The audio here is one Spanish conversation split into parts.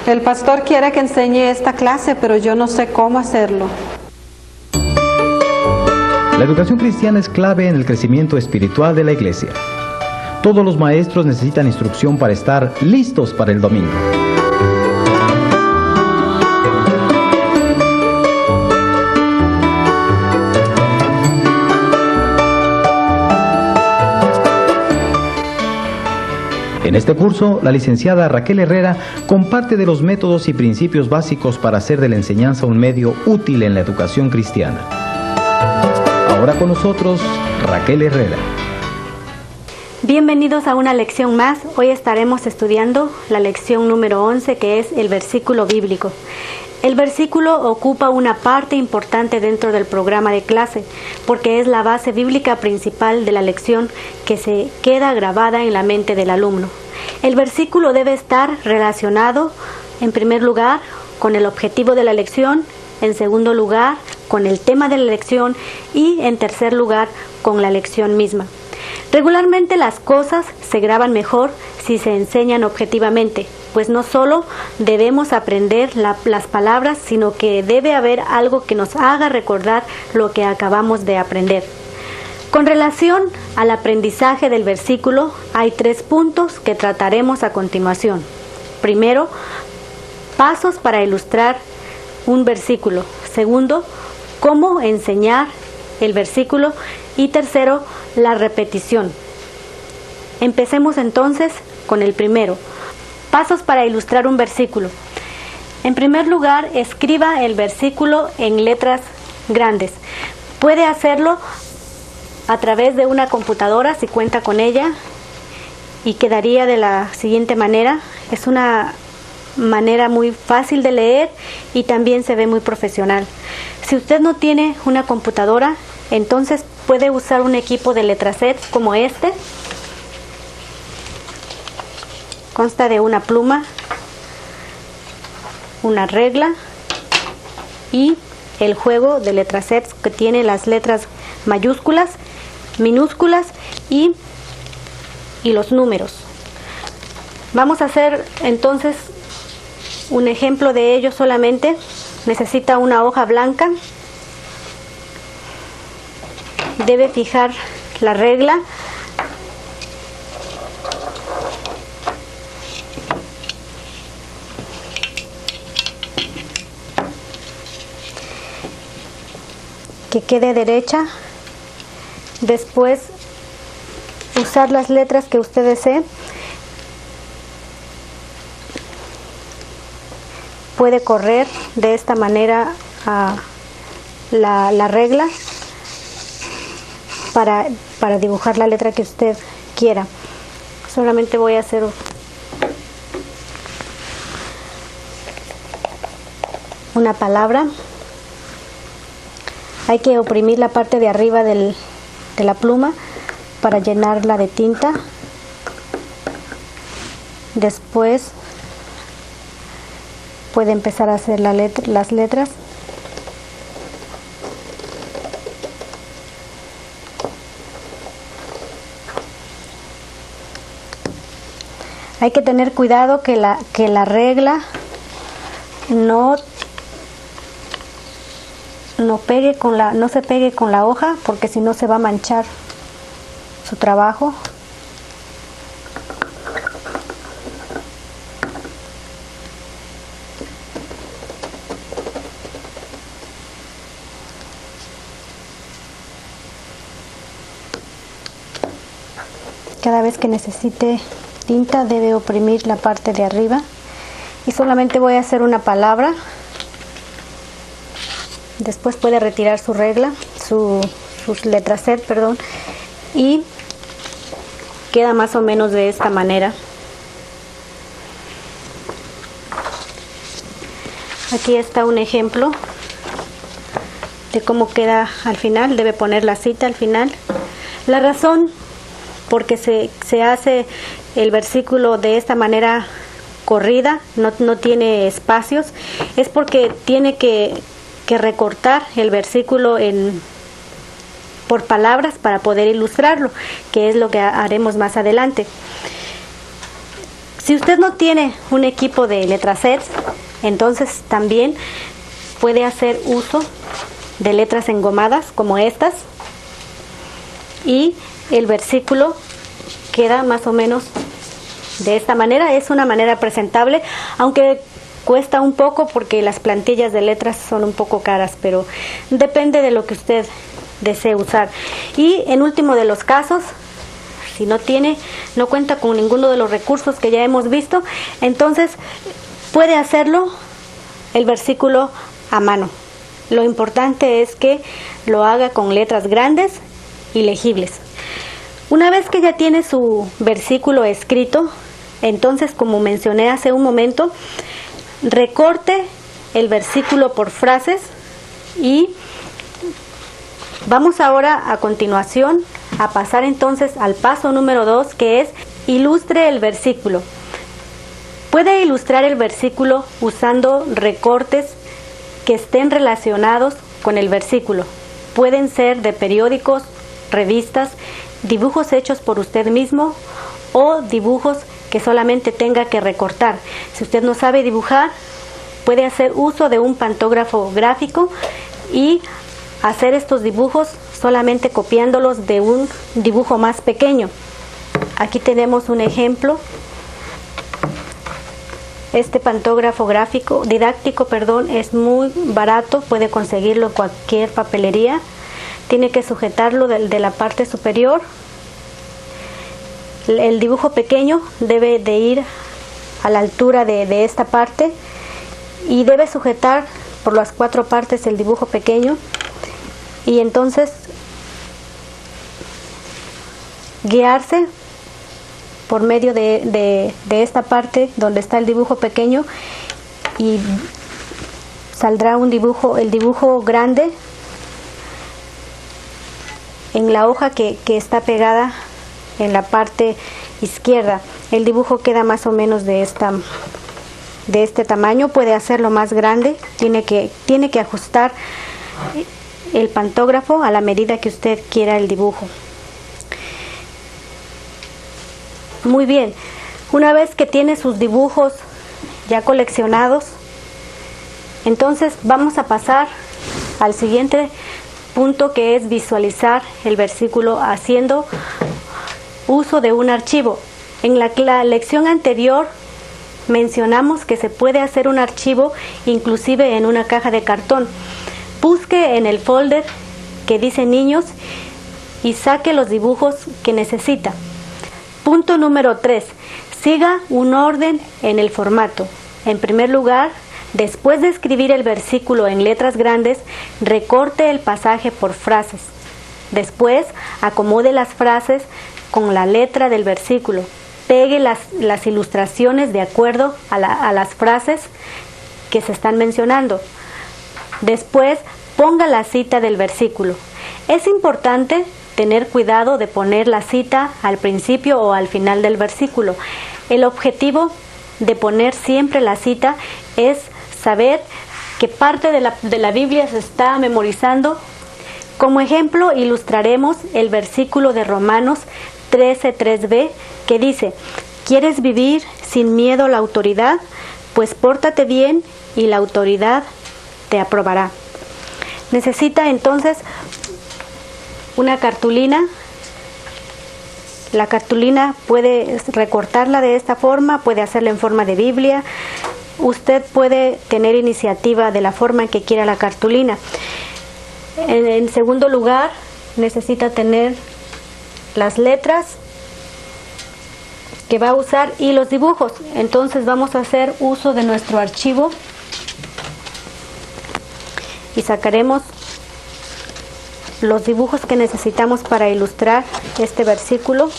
El pastor quiere que enseñe esta clase, pero yo no sé cómo hacerlo. La educación cristiana es clave en el crecimiento espiritual de la iglesia. Todos los maestros necesitan instrucción para estar listos para el domingo. En este curso, la licenciada Raquel Herrera comparte de los métodos y principios básicos para hacer de la enseñanza un medio útil en la educación cristiana. Ahora con nosotros, Raquel Herrera. Bienvenidos a una lección más. Hoy estaremos estudiando la lección número 11, que es el versículo bíblico. El versículo ocupa una parte importante dentro del programa de clase, porque es la base bíblica principal de la lección que se queda grabada en la mente del alumno. El versículo debe estar relacionado, en primer lugar, con el objetivo de la lección, en segundo lugar, con el tema de la lección y, en tercer lugar, con la lección misma. Regularmente las cosas se graban mejor si se enseñan objetivamente, pues no solo debemos aprender las palabras, sino que debe haber algo que nos haga recordar lo que acabamos de aprender. Con relación al aprendizaje del versículo, hay 3 puntos que trataremos a continuación. Primero, pasos para ilustrar un versículo. Segundo, cómo enseñar el versículo. Y tercero, la repetición. Empecemos entonces con el primero. Pasos para ilustrar un versículo. En primer lugar, escriba el versículo en letras grandes. Puede hacerlo a través de una computadora si cuenta con ella, y quedaría de la siguiente manera. Es una manera muy fácil de leer y también se ve muy profesional. Si usted no tiene una computadora, entonces puede usar un equipo de letraset como este. Consta de una pluma, una regla y el juego de letrasets que tiene las letras mayúsculas, minúsculas y los números. Vamos a hacer entonces un ejemplo de ello solamente. Necesita una hoja blanca. Debe fijar la regla. Que quede derecha. Después, usar las letras que usted desee. Puede correr de esta manera a la regla para dibujar la letra que usted quiera. Solamente voy a hacer una palabra. Hay que oprimir la parte de arriba de la pluma para llenarla de tinta. Después puede empezar a hacer las letras. Hay que tener cuidado que la regla no se pegue con la hoja, porque si no se va a manchar su trabajo. Cada vez que necesite tinta debe oprimir la parte de arriba, y solamente voy a hacer una palabra. Después puede retirar su regla, sus letraset, perdón, y queda más o menos de esta manera. Aquí está un ejemplo de cómo queda al final. Debe poner la cita al final. La razón porque se hace el versículo de esta manera corrida, no tiene espacios, es porque tiene que recortar el versículo por palabras para poder ilustrarlo, que es lo que haremos más adelante. Si usted no tiene un equipo de letrasets, entonces también puede hacer uso de letras engomadas como estas, y el versículo queda más o menos de esta manera. Es una manera presentable, aunque cuesta un poco porque las plantillas de letras son un poco caras, pero depende de lo que usted desee usar. Y en último de los casos, si no cuenta con ninguno de los recursos que ya hemos visto, entonces puede hacerlo el versículo a mano. Lo importante es que lo haga con letras grandes y legibles. Una vez que ya tiene su versículo escrito, entonces, como mencioné hace un momento, recorte el versículo por frases, y vamos ahora a continuación a pasar entonces al paso número 2, que es ilustre el versículo. Puede ilustrar el versículo usando recortes que estén relacionados con el versículo. Pueden ser de periódicos, revistas, dibujos hechos por usted mismo o dibujos que solamente tenga que recortar. Si usted no sabe dibujar, puede hacer uso de un pantógrafo gráfico y hacer estos dibujos solamente copiándolos de un dibujo más pequeño. Aquí tenemos un ejemplo. Este pantógrafo didáctico, es muy barato, puede conseguirlo en cualquier papelería. Tiene que sujetarlo de la parte superior. El dibujo pequeño debe de ir a la altura de esta parte y debe sujetar por las 4 partes el dibujo pequeño, y entonces guiarse por medio de esta parte donde está el dibujo pequeño, y saldrá el dibujo grande en la hoja que está pegada en la parte izquierda. El dibujo queda más o menos de este tamaño. Puede hacerlo más grande, tiene que ajustar el pantógrafo a la medida que usted quiera el dibujo. Muy bien, una vez que tiene sus dibujos ya coleccionados, entonces vamos a pasar al siguiente punto, que es visualizar el versículo haciendo uso de un archivo. En la lección anterior mencionamos que se puede hacer un archivo inclusive en una caja de cartón. Busque en el folder que dice niños y saque los dibujos que necesita. Punto número 3. Siga un orden en el formato. En primer lugar, después de escribir el versículo en letras grandes, recorte el pasaje por frases. Después, acomode las frases con la letra del versículo. Pegue las ilustraciones de acuerdo a las frases que se están mencionando. Después, ponga la cita del versículo. Es importante tener cuidado de poner la cita al principio o al final del versículo. El objetivo de poner siempre la cita es saber qué parte de la Biblia se está memorizando. Como ejemplo, ilustraremos el versículo de Romanos 13:3b, que dice: ¿quieres vivir sin miedo a la autoridad? Pues pórtate bien y la autoridad te aprobará. Necesita entonces una cartulina. La cartulina puede recortarla de esta forma, puede hacerla en forma de Biblia. Usted puede tener iniciativa de la forma en que quiera la cartulina. En segundo lugar, necesita tener las letras que va a usar y los dibujos. Entonces vamos a hacer uso de nuestro archivo y sacaremos los dibujos que necesitamos para ilustrar este versículo.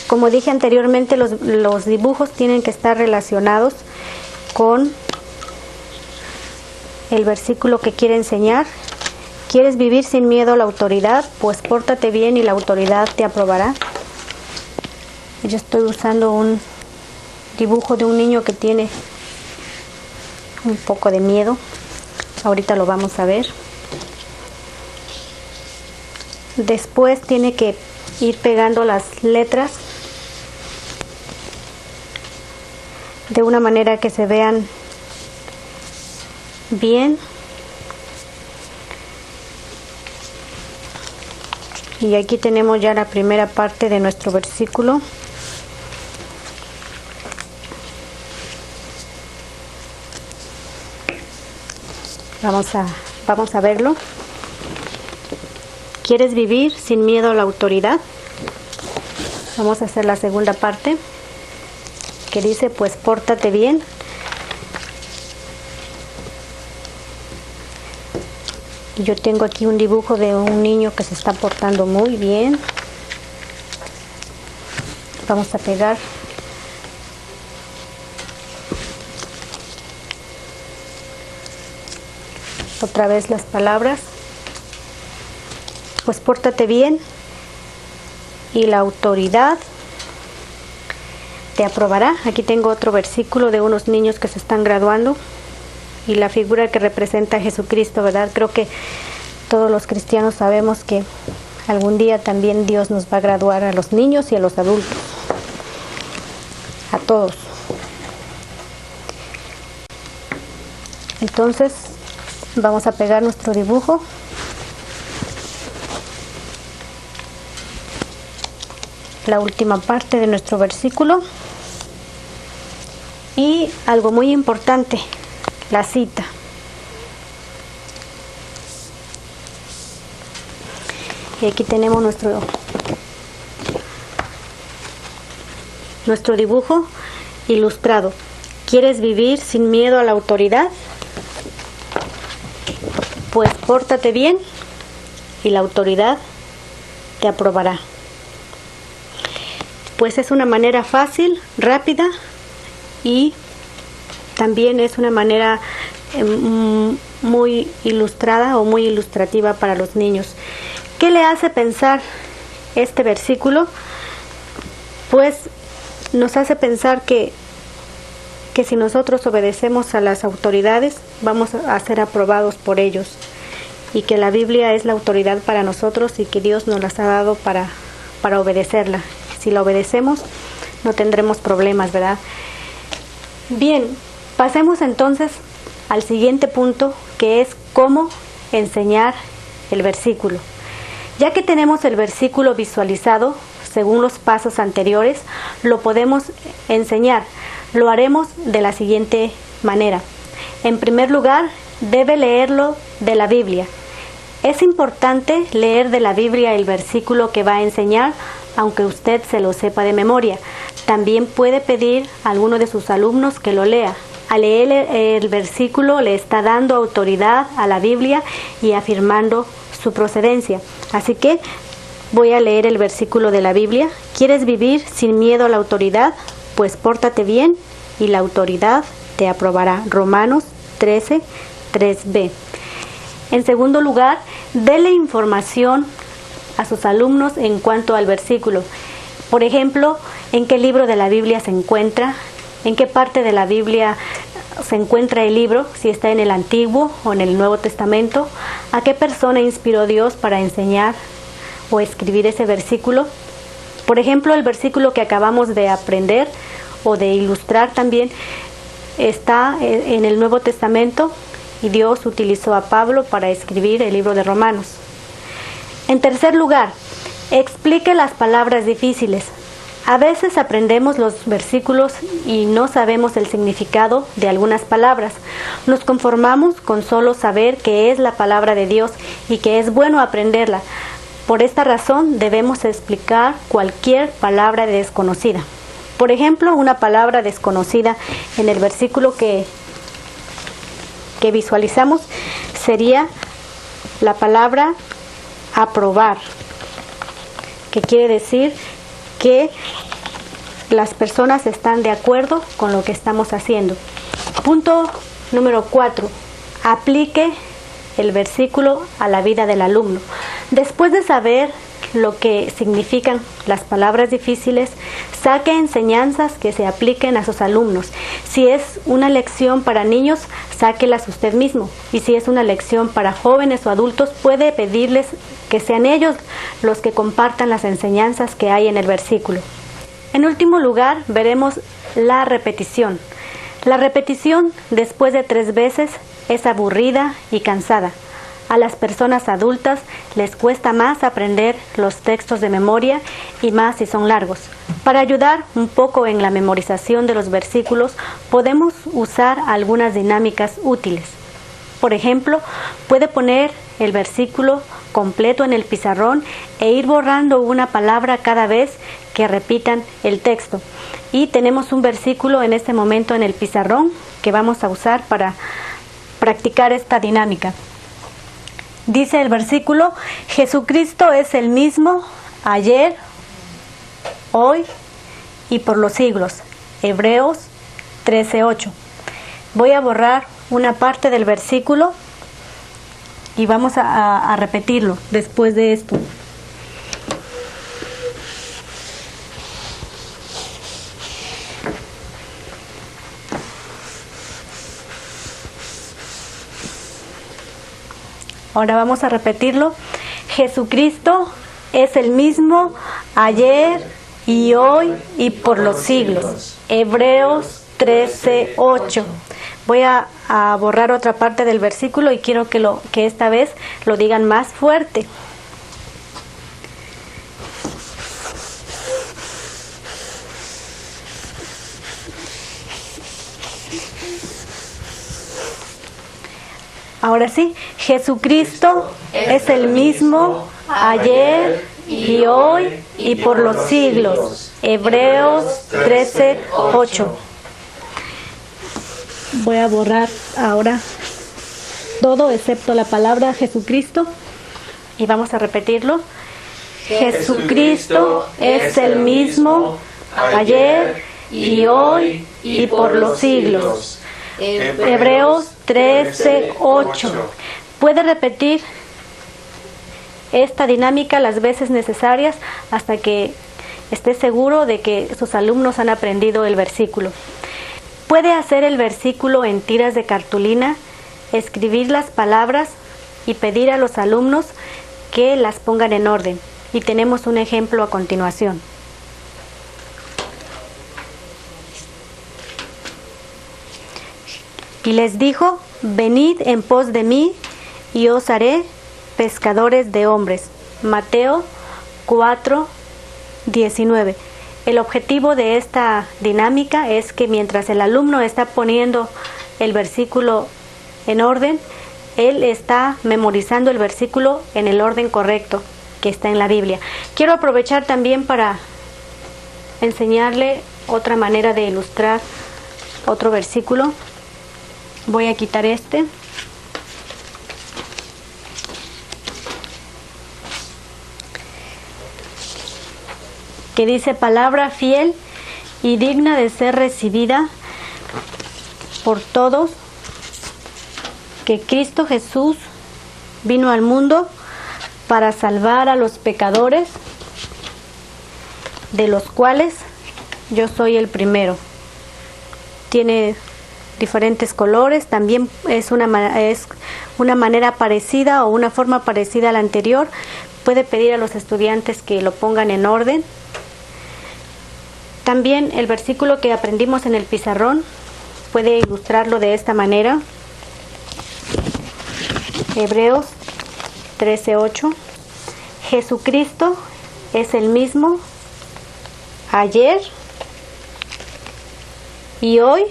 Como dije anteriormente, los dibujos tienen que estar relacionados con el versículo que quiere enseñar. ¿Quieres vivir sin miedo a la autoridad? Pues pórtate bien y la autoridad te aprobará. Yo estoy usando un dibujo de un niño que tiene un poco de miedo. Ahorita lo vamos a ver. Después tiene que ir pegando las letras de una manera que se vean bien. Y aquí tenemos ya la primera parte de nuestro versículo. Vamos a verlo. ¿Quieres vivir sin miedo a la autoridad? Vamos a hacer la segunda parte, que dice, pues pórtate bien. Yo tengo aquí un dibujo de un niño que se está portando muy bien. Vamos a pegar otra vez las palabras. Pues pórtate bien y la autoridad te aprobará. Aquí tengo otro versículo de unos niños que se están graduando y la figura que representa a Jesucristo, ¿verdad? Creo que todos los cristianos sabemos que algún día también Dios nos va a graduar a los niños y a los adultos, a todos. Entonces vamos a pegar nuestro dibujo. La última parte de nuestro versículo. Y algo muy importante, la cita. Y aquí tenemos nuestro dibujo ilustrado. ¿Quieres vivir sin miedo a la autoridad? Pues pórtate bien y la autoridad te aprobará. Pues es una manera fácil, rápida y también es una manera muy ilustrada o muy ilustrativa para los niños. ¿Qué le hace pensar este versículo? Pues nos hace pensar que si nosotros obedecemos a las autoridades, vamos a ser aprobados por ellos, y que la Biblia es la autoridad para nosotros y que Dios nos las ha dado para obedecerla. Si la obedecemos, no tendremos problemas, ¿verdad? Bien, pasemos entonces al siguiente punto, que es cómo enseñar el versículo. Ya que tenemos el versículo visualizado, según los pasos anteriores, lo podemos enseñar. Lo haremos de la siguiente manera. En primer lugar, debe leerlo de la Biblia. Es importante leer de la Biblia el versículo que va a enseñar, aunque usted se lo sepa de memoria. También puede pedir a alguno de sus alumnos que lo lea. Al leer el versículo le está dando autoridad a la Biblia y afirmando su procedencia. Así que voy a leer el versículo de la Biblia. ¿Quieres vivir sin miedo a la autoridad? Pues pórtate bien y la autoridad te aprobará. Romanos 13, 3b. En segundo lugar, dele información a sus alumnos en cuanto al versículo. Por ejemplo, ¿en qué libro de la Biblia se encuentra? ¿En qué parte de la Biblia se encuentra el libro? Si está en el Antiguo o en el Nuevo Testamento. ¿A qué persona inspiró Dios para enseñar o escribir ese versículo? Por ejemplo, el versículo que acabamos de aprender o de ilustrar también está en el Nuevo Testamento y Dios utilizó a Pablo para escribir el libro de Romanos. En tercer lugar, explique las palabras difíciles. A veces aprendemos los versículos y no sabemos el significado de algunas palabras. Nos conformamos con solo saber que es la palabra de Dios y que es bueno aprenderla. Por esta razón debemos explicar cualquier palabra desconocida. Por ejemplo, una palabra desconocida en el versículo que visualizamos sería la palabra aprobar, que quiere decir que las personas están de acuerdo con lo que estamos haciendo. Punto número 4. Aplique el versículo a la vida del alumno. Después de saber lo que significan las palabras difíciles, saque enseñanzas que se apliquen a sus alumnos. Si es una lección para niños, sáquelas usted mismo. Y si es una lección para jóvenes o adultos, puede pedirles que sean ellos los que compartan las enseñanzas que hay en el versículo. En último lugar, veremos la repetición. La repetición, después de 3 veces, es aburrida y cansada. A las personas adultas les cuesta más aprender los textos de memoria y más si son largos. Para ayudar un poco en la memorización de los versículos, podemos usar algunas dinámicas útiles. Por ejemplo, puede poner el versículo completo en el pizarrón e ir borrando una palabra cada vez que repitan el texto. Y tenemos un versículo en este momento en el pizarrón que vamos a usar para practicar esta dinámica. Dice el versículo: Jesucristo es el mismo ayer, hoy y por los siglos. Hebreos 13:8. Voy a borrar una parte del versículo y vamos a repetirlo después de esto. Ahora vamos a repetirlo. Jesucristo es el mismo ayer y hoy y por los siglos. Hebreos 13:8. Voy a borrar otra parte del versículo y quiero que esta vez lo digan más fuerte. Ahora sí, Jesucristo es el mismo ayer y hoy y por los siglos. Hebreos 13:8. Voy a borrar ahora todo excepto la palabra Jesucristo y vamos a repetirlo. Jesucristo es el mismo ayer y hoy y por los siglos. Hebreos 13:8. Puede repetir esta dinámica las veces necesarias hasta que esté seguro de que sus alumnos han aprendido el versículo. Puede hacer el versículo en tiras de cartulina, escribir las palabras y pedir a los alumnos que las pongan en orden. Y tenemos un ejemplo a continuación. Y les dijo: venid en pos de mí y os haré pescadores de hombres. Mateo 4:19. El objetivo de esta dinámica es que mientras el alumno está poniendo el versículo en orden, él está memorizando el versículo en el orden correcto que está en la Biblia. Quiero aprovechar también para enseñarle otra manera de ilustrar otro versículo. Voy a quitar este. Que dice: palabra fiel y digna de ser recibida por todos, que Cristo Jesús vino al mundo para salvar a los pecadores, de los cuales yo soy el primero. Tiene diferentes colores, también es una manera parecida o una forma parecida a la anterior. Puede pedir a los estudiantes que lo pongan en orden. También el versículo que aprendimos en el pizarrón puede ilustrarlo de esta manera. Hebreos 13:8. Jesucristo es el mismo ayer y hoy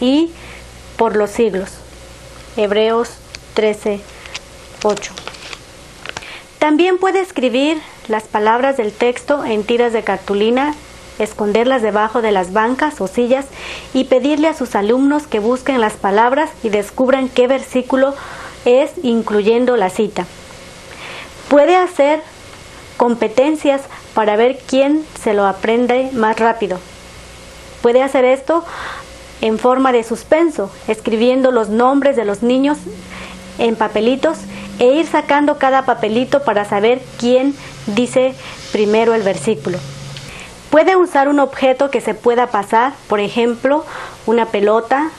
y por los siglos. Hebreos 13:8. También puede escribir las palabras del texto en tiras de cartulina, esconderlas debajo de las bancas o sillas y pedirle a sus alumnos que busquen las palabras y descubran qué versículo es, incluyendo la cita. Puede hacer competencias para ver quién se lo aprende más rápido. Puede hacer esto en forma de suspenso, escribiendo los nombres de los niños en papelitos e ir sacando cada papelito para saber quién dice primero el versículo. Puede usar un objeto que se pueda pasar, por ejemplo, una pelota,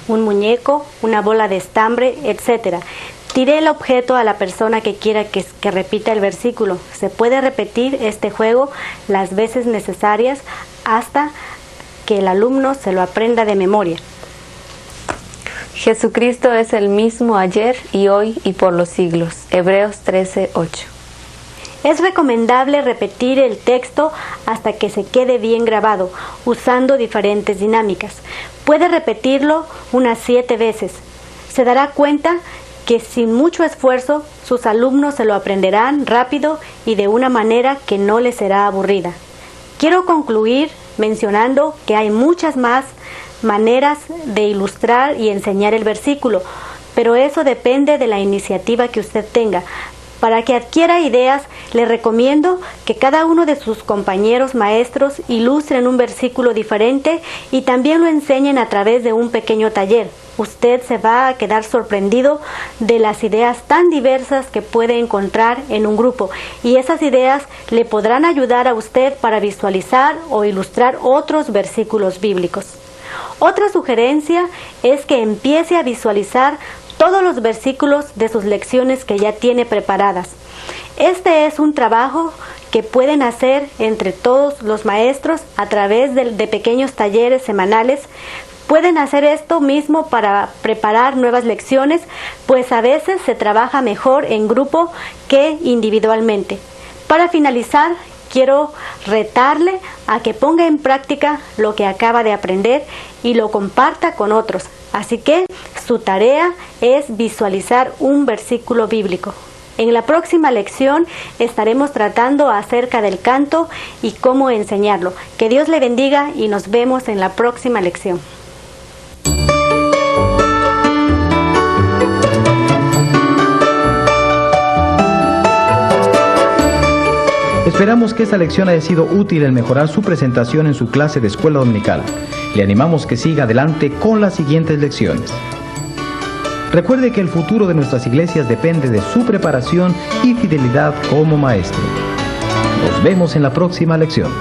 un muñeco, una bola de estambre, etc. Tire el objeto a la persona que quiera que repita el versículo. Se puede repetir este juego las veces necesarias hasta que el alumno se lo aprenda de memoria. Jesucristo es el mismo ayer y hoy y por los siglos. Hebreos 13:8. Es recomendable repetir el texto hasta que se quede bien grabado, usando diferentes dinámicas. Puede repetirlo unas 7 veces. Se dará cuenta que sin mucho esfuerzo sus alumnos se lo aprenderán rápido y de una manera que no les será aburrida. Quiero concluir mencionando que hay muchas más maneras de ilustrar y enseñar el versículo, pero eso depende de la iniciativa que usted tenga. Para que adquiera ideas, le recomiendo que cada uno de sus compañeros maestros ilustren un versículo diferente y también lo enseñen a través de un pequeño taller. Usted se va a quedar sorprendido de las ideas tan diversas que puede encontrar en un grupo, y esas ideas le podrán ayudar a usted para visualizar o ilustrar otros versículos bíblicos. Otra sugerencia es que empiece a visualizar todos los versículos de sus lecciones que ya tiene preparadas. Este es un trabajo que pueden hacer entre todos los maestros a través de pequeños talleres semanales. Pueden hacer esto mismo para preparar nuevas lecciones, pues a veces se trabaja mejor en grupo que individualmente. Para finalizar, quiero retarle a que ponga en práctica lo que acaba de aprender y lo comparta con otros. Así que su tarea es visualizar un versículo bíblico. En la próxima lección estaremos tratando acerca del canto y cómo enseñarlo. Que Dios le bendiga y nos vemos en la próxima lección. Esperamos que esta lección haya sido útil en mejorar su presentación en su clase de escuela dominical. Le animamos que siga adelante con las siguientes lecciones. Recuerde que el futuro de nuestras iglesias depende de su preparación y fidelidad como maestro. Nos vemos en la próxima lección.